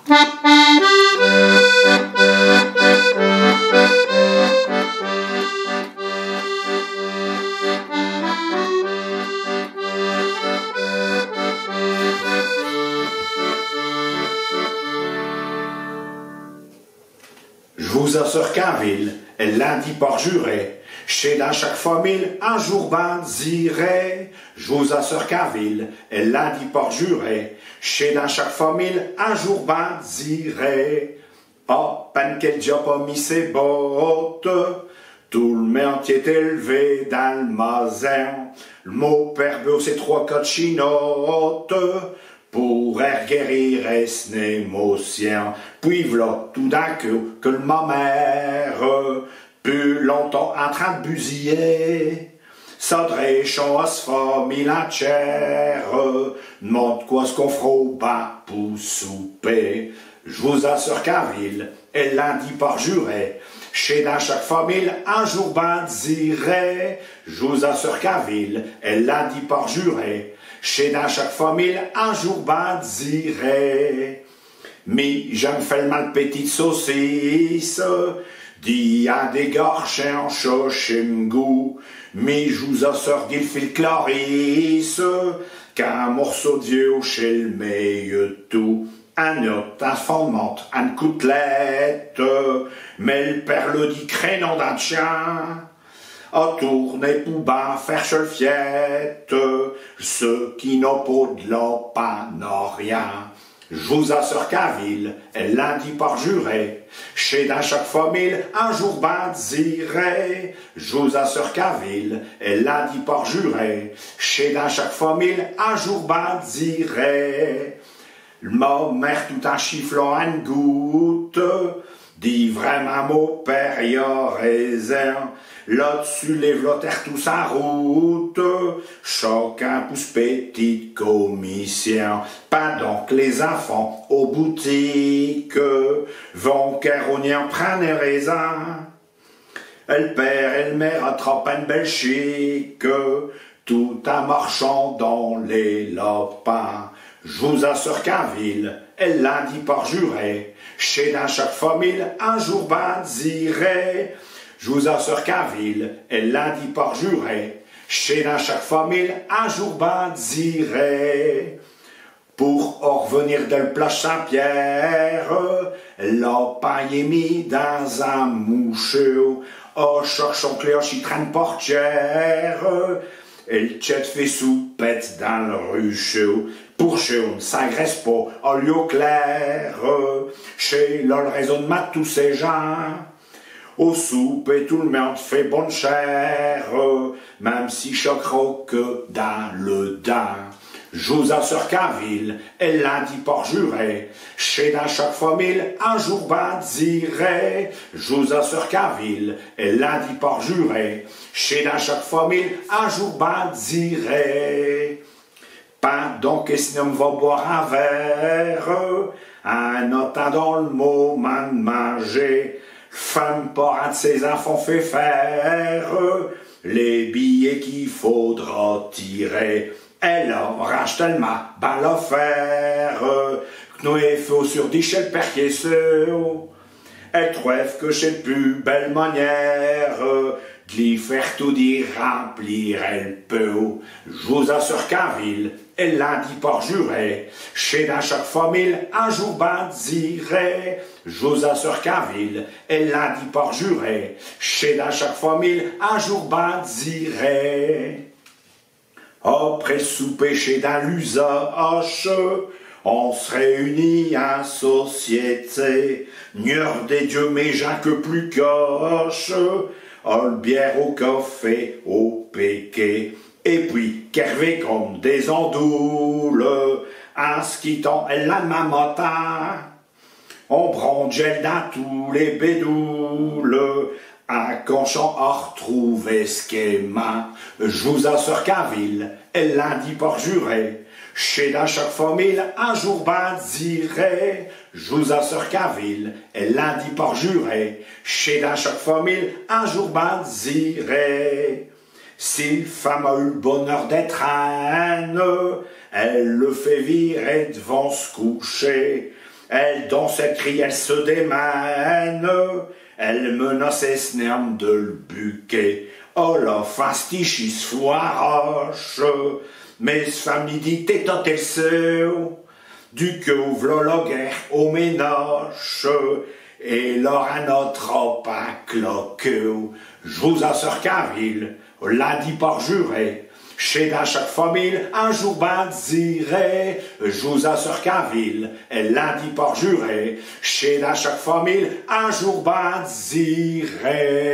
Je vous assure qu'en ville, lundi par juré, chez dans chaque famille, un jour bandirait. Je vous assure qu'en ville, lundi par juré, chez dans chaque famille, un jour bandirait. Ah, peine qu'elle n'a pas mis ses bottes, tout le monde qui est élevé dans le masin. Le mot perbeau, c'est 3-4 chinottes, pour guérir son émotion. Puis v'là, tout d'un coup, que ma mère, plus longtemps en train de busiller, s'adressant à ce famille la chair, demande quoi ce qu'on fera au bas pour souper. Je vous assure qu'en ville, et lundi par juré, chez dans chaque famille, un jour bandirait. Je vous assure qu'en ville, et lundi par juré, chez dans chaque famille, un jour bandirait. Mais j'aime faire le mal petite saucisse, dit à des garchins en chachemgou. Mais je vous assure qu'il file clarisse, qu'un morceau de vieux chez le meilleur tout. Un autre, un fondante, un côtelette, mais le père le dit crénon d'un chien. A tourner pour bas faire chefiette, ceux qui n'ont pas de l'eau n'ont rien. Je vous assure qu'à ville, et lundi par juré, chez dans chaque famille, un jour bandirait. Je vous assure qu'à ville, et lundi par juré, chez dans chaque famille, un jour bandirait. Ma mère tout en chifflant une goutte, dit vraiment mon père y a raison. Là-dessus, les vlotaires tous en route, chacun pousse petite commission. Pendant que les enfants aux boutiques vont carogner en prendre un raisin. Le père et le mère attrapent une belle chic, tout en marchant dans les lapins. Je vous assure qu'en ville, elle lundi par juré, chez dans chaque famille, un jour bandirait. Je vous assure qu'en ville, elle lundi par juré, chez dans chaque famille, un jour bandirait. Pour en revenir de la plage Saint-Pierre, l'a paille mis dans un moucheux, en cherchant cléoche, il traîne portière. Et le tchète fait soupette dans le rucheux. Pour chez on ne s'agresse pas en lieu clair. Chez là le raisonnement de tous ces gens. Au souper tout le monde fait bonne chair. Même si chaque roque dans le dent. Je vous assure qu'en ville, et lundi par juré, chez dans chaque famille, un jour bandirait. Je vous assure qu'en ville, et lundi par juré, chez dans chaque famille, un jour bandirait. Pendant que sinon va boire un verre, en attendant le moment de manger, femme parent de ses enfants fait faire les billets qu'il faudra tirer. Elle a rage tellement ben l'affaire que nous faut sur d'échelle perquesseau. Elle trouve que c'est plus belle manière de lui faire tout dire remplir elle peut. Je vous assure qu'en ville, elle lundi par juré, chez dans chaque famille, un jour bandirait. Je vous assure qu'en ville, elle lundi par juré, chez dans chaque famille, un jour bandirait. Après le souper chez dans l'usage, on se réunit en société. Nieur des dieux mes gens que plus coche, une bière au café au péquet. Et puis, qu'hervé comme des ondoules, en se quittant le lendemain matin, on brongeait dans tous les bédoules, en conchant à retrouver schéma. Je vous assure qu'en ville, elle lundi par juré, chez dans chaque famille, un jour bandirait. Je vous assure qu'en ville, elle lundi par juré, chez dans chaque famille, un jour bandirait. Si femme a eu le bonheur d'être reine, elle le fait virer devant se coucher. Elle danse, elle crie, elle se démène, elle menace et snerme de le buquet. Oh la fastichis foiroche, mais famille dit t'étant elle seu, du que ouvre la guerre au ménage, et l'or à notre opaque cloque. Je vous assure qu'à ville, l'a dit par juré, chez dans chaque famille, un jour ben dirait, je vous assure qu'à ville, elle l'a dit par juré, chez dans chaque famille, un jour ben dirait.